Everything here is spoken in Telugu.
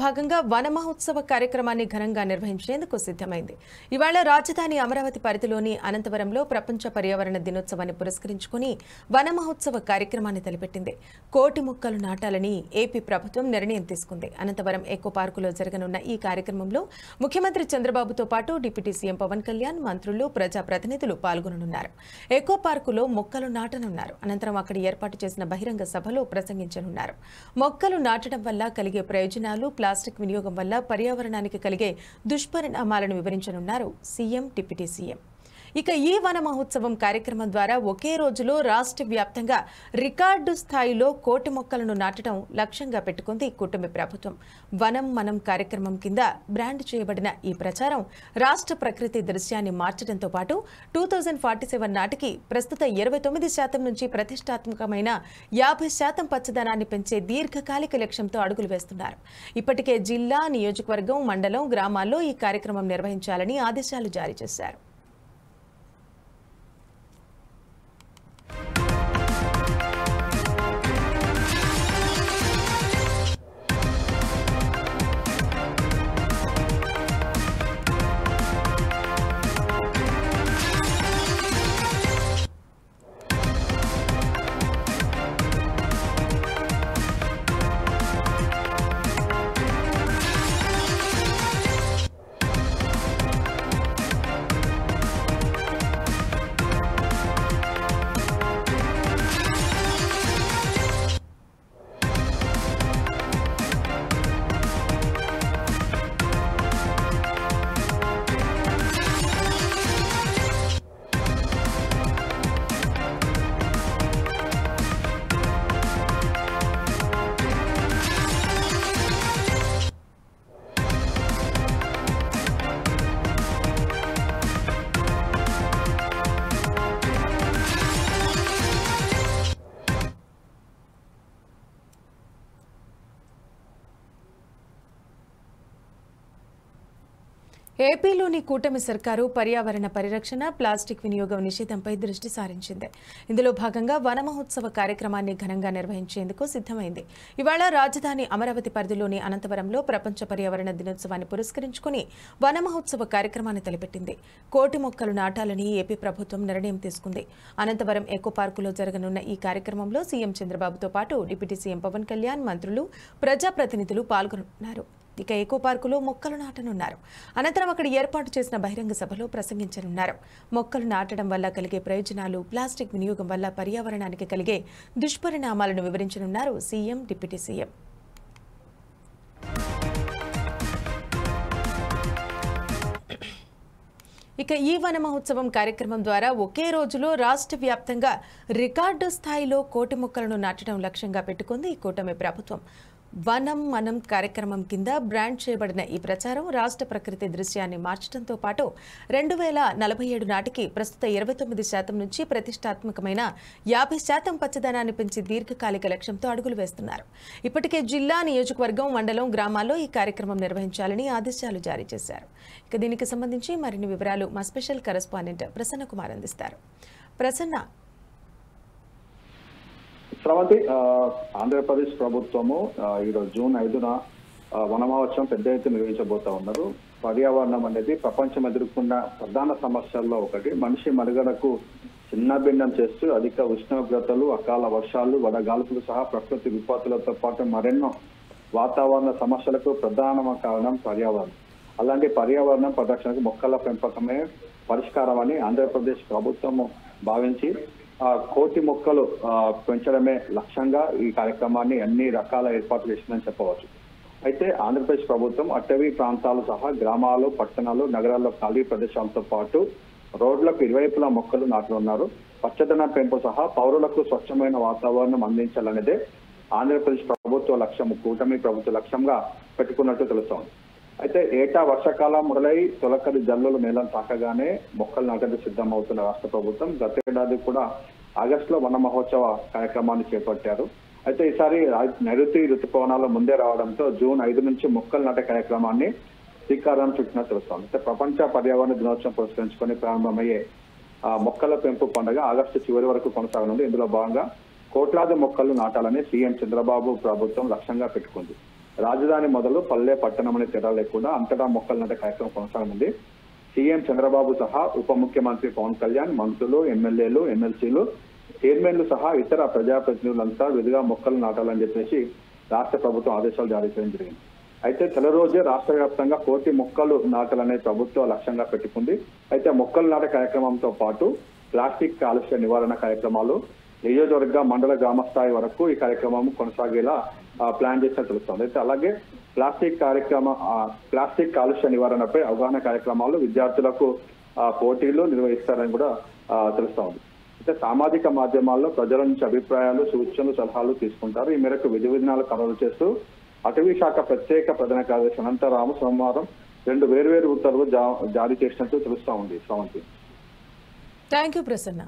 భాగంగా వన మహోత్సవ కార్యక్రమాన్ని ఘనంగా నిర్వహించేందుకు సిద్ధమైంది. ఇవాళ రాజధాని అమరావతి పరిధిలోని అనంతవరంలో ప్రపంచ పర్యావరణ దినోత్సవాన్ని పురస్కరించుకుని వన మహోత్సవ కార్యక్రమాన్ని తలపెట్టింది. 1,00,00,000 మొక్కలు నాటాలని ఏపీ ప్రభుత్వం నిర్ణయం తీసుకుంది. అనంతవరం ఎకో పార్కులో జరగనున్న ఈ కార్యక్రమంలో ముఖ్యమంత్రి చంద్రబాబుతో పాటు డిప్యూటీ సీఎం పవన్ కళ్యాణ్, మంత్రులు, ప్రజాప్రతినిధులు పాల్గొననున్నారు. ఎకో పార్కులో మొక్కలు నాటనున్నారు. అనంతరం అక్కడ ఏర్పాటు చేసిన బహిరంగ సభలో ప్రసంగించనున్నారు. మొక్కలు నాటడం వల్ల కలిగే ప్రయోజనాలు, ప్లాస్టిక్ వినియోగం వల్ల పర్యావరణానికి కలిగే దుష్పరిణామాలను వివరించనున్నారు సీఎం, డిప్యూటీ సీఎం. ఇక ఈ వన మహోత్సవం కార్యక్రమం ద్వారా ఒకే రోజులో రాష్ట్ర వ్యాప్తంగా రికార్డు స్థాయిలో 1,00,00,000 మొక్కలను నాటడం లక్ష్యంగా పెట్టుకుంది కూటమి ప్రభుత్వం. వనం మనం కార్యక్రమం కింద బ్రాండ్ చేయబడిన ఈ ప్రచారం రాష్ట్ర ప్రకృతి దృశ్యాన్ని మార్చడంతో పాటు 2047 నాటికి ప్రస్తుత 29% నుంచి ప్రతిష్టాత్మకమైన 50% పచ్చదనాన్ని పెంచే దీర్ఘకాలిక లక్ష్యంతో అడుగులు వేస్తున్నారు. ఇప్పటికే జిల్లా, నియోజకవర్గం, మండలం, గ్రామాల్లో ఈ కార్యక్రమం నిర్వహించాలని ఆదేశాలు జారీ చేశారు. ఏపీలోని కూటమి సర్కారు పర్యావరణ పరిరక్షణ, ప్లాస్టిక్ వినియోగం నిషేధంపై దృష్టి సారించింది. ఇందులో భాగంగా వన మహోత్సవ కార్యక్రమాన్ని ఘనంగా నిర్వహించేందుకు సిద్ధమైంది. ఇవాళ రాజధాని అమరావతి పరిధిలోని అనంతవరంలో ప్రపంచ పర్యావరణ దినోత్సవాన్ని పురస్కరించుకుని వన మహోత్సవ కార్యక్రమాన్ని తలపెట్టింది. 1,00,00,000 మొక్కలు నాటాలని ఏపీ ప్రభుత్వం నిర్ణయం తీసుకుంది. అనంతవరం ఎకో పార్కులో జరగనున్న ఈ కార్యక్రమంలో సీఎం చంద్రబాబుతో పాటు డిప్యూటీ సీఎం పవన్ కళ్యాణ్, మంత్రులు, ప్రజాప్రతినిధులు పాల్గొనున్నారు. ఇక ఎకో పార్కులో మొక్కలు నాటనున్నారు. అనంతరం అక్కడ ఏర్పాటు చేసిన బహిరంగ సభలో ప్రసంగించనున్నారు. మొక్కలు నాటడం వల్ల కలిగే ప్రయోజనాలు, ప్లాస్టిక్ వినియోగం వల్ల పర్యావరణానికి కలిగే దుష్పరిణామాలను వివరించనున్నారు సీఎం, డిప్యూటీ సీఎం. ఇక ఈ వన మహోత్సవం కార్యక్రమం ద్వారా ఒకే రోజులో రాష్ట్ర వ్యాప్తంగా రికార్డు స్థాయిలో 1,00,00,000 మొక్కలను నాటడం లక్ష్యంగా పెట్టుకుంది ఈ కూటమి ప్రభుత్వం. వనం మనం కార్యక్రమం కింద బ్రాండ్ చేయబడిన ఈ ప్రచారం రాష్ట్ర ప్రకృతి దృశ్యాన్ని మార్చడంతో పాటు 2047 నాటికి ప్రస్తుత 29% నుంచి ప్రతిష్టాత్మకమైన 50% పచ్చదనాన్ని పెంచి దీర్ఘకాలిక లక్ష్యంతో అడుగులు వేస్తున్నారు. ఇప్పటికే జిల్లా, నియోజకవర్గం, మండలం, గ్రామాల్లో ఈ కార్యక్రమం నిర్వహించాలని ఆదేశాలు జారీ చేశారు. ఇక దీనికి సంబంధించి మరిన్ని వివరాలు మా స్పెషల్ కరెస్పాండెంట్ ప్రసన్న కుమార్ అందిస్తారు. ప్రసన్న, శ్రవంతి, ఆంధ్రప్రదేశ్ ప్రభుత్వము ఈరోజు జూన్ 5న వన మహోత్సవం పెద్ద ఎత్తున నిర్వహించబోతా ఉన్నారు. పర్యావరణం అనేది ప్రపంచం ఎదుర్కొన్న ప్రధాన సమస్యల్లో ఒకటి. మనిషి మనుగడకు చిన్నభిన్నం చేస్తూ అధిక ఉష్ణోగ్రతలు, అకాల వర్షాలు, వడగాల్పులు సహా ప్రకృతి విపత్తులతో పాటు మరెన్నో వాతావరణ సమస్యలకు ప్రధాన కారణం పర్యావరణం. అలాంటి పర్యావరణం పరిరక్షణకు మొక్కల పెంపకమే పరిష్కారం అని ఆంధ్రప్రదేశ్ ప్రభుత్వము భావించి 1,00,00,000 మొక్కలు పెంచడమే లక్ష్యంగా ఈ కార్యక్రమాన్ని అన్ని రకాల ఏర్పాట్లు చేసిందని చెప్పవచ్చు. అయితే ఆంధ్రప్రదేశ్ ప్రభుత్వం అటవీ ప్రాంతాలు సహా గ్రామాలు, పట్టణాలు, నగరాల్లో ఖాళీ ప్రదేశాలతో పాటు రోడ్లకు ఇరువైపులా మొక్కలు నాటనున్నారు. పచ్చదనం పెంపు సహా పౌరులకు స్వచ్ఛమైన వాతావరణం అందించాలనేదే ఆంధ్రప్రదేశ్ ప్రభుత్వ లక్ష్యం, కూటమి ప్రభుత్వ లక్ష్యంగా పెట్టుకున్నట్టు తెలుస్తోంది. అయితే ఏటా వర్షాకాలం మొదలై తొలకరి జల్లులు నేలను తాకగానే మొక్కలు నాటేందుకు సిద్ధమవుతున్న రాష్ట్ర ప్రభుత్వం గతేడాది కూడా ఆగస్టులో వన మహోత్సవ కార్యక్రమాన్ని చేపట్టారు. అయితే ఈసారి నైరుతి ఋతుపవనాలు ముందే రావడంతో జూన్ 5 నుంచి మొక్కలు నాటే కార్యక్రమాన్ని శ్రీకారం చుట్టినట్టు తెలుస్తోంది. అయితే ప్రపంచ పర్యావరణ దినోత్సవం పురస్కరించుకొని ప్రారంభమయ్యే మొక్కల పెంపు పండుగ ఆగస్టు చివరి వరకు కొనసాగనుంది. ఇందులో భాగంగా కోట్లాది మొక్కలు నాటాలని సీఎం చంద్రబాబు ప్రభుత్వం లక్ష్యంగా పెట్టుకుంది. రాజధాని మొదలు పల్లె పట్టణం అనే తేడా లేకుండా అంతటా మొక్కలు నాటే కార్యక్రమం కొనసాగనుంది. సీఎం చంద్రబాబు సహా ఉప ముఖ్యమంత్రి పవన్ కళ్యాణ్, మంత్రులు, ఎమ్మెల్యేలు, ఎమ్మెల్సీలు, చైర్మన్లు సహా ఇతర ప్రజాప్రతినిధులంతా విధిగా మొక్కలు నాటాలని చెప్పేసి రాష్ట్ర ప్రభుత్వం ఆదేశాలు జారీ చేయడం జరిగింది. అయితే తొలి రోజే రాష్ట్ర వ్యాప్తంగా 1 కోటి మొక్కలు నాటాలనే ప్రభుత్వం లక్ష్యంగా పెట్టుకుంది. అయితే మొక్కలు నాటే కార్యక్రమంతో పాటు ప్లాస్టిక్ కాలుష్య నివారణ కార్యక్రమాలు నియోజకవర్గ మండల గ్రామ స్థాయి వరకు ఈ కార్యక్రమం కొనసాగేలా ప్లాన్ చేసినట్టు తెలుస్తోంది. అయితే అలాగే ప్లాస్టిక్ కాలుష్య నివారణపై అవగాహన కార్యక్రమాలు, విద్యార్థులకు పోటీలు నిర్వహిస్తారని కూడా తెలుస్తోంది. అయితే సామాజిక మాధ్యమాల్లో ప్రజల నుంచి అభిప్రాయాలు, సూచనలు, సలహాలు తీసుకుంటారు. ఈ మేరకు విధి విధానాలు ఖరారు చేస్తూ అటవీ శాఖ ప్రత్యేక ప్రధాన కార్యదర్శి అనంతరాము సోమవారం 2 వేర్వేరు ఉత్తర్వులు జారీ చేసినట్టు తెలుస్తా ఉంది. శ్రావంతి. Thank you Prasanna.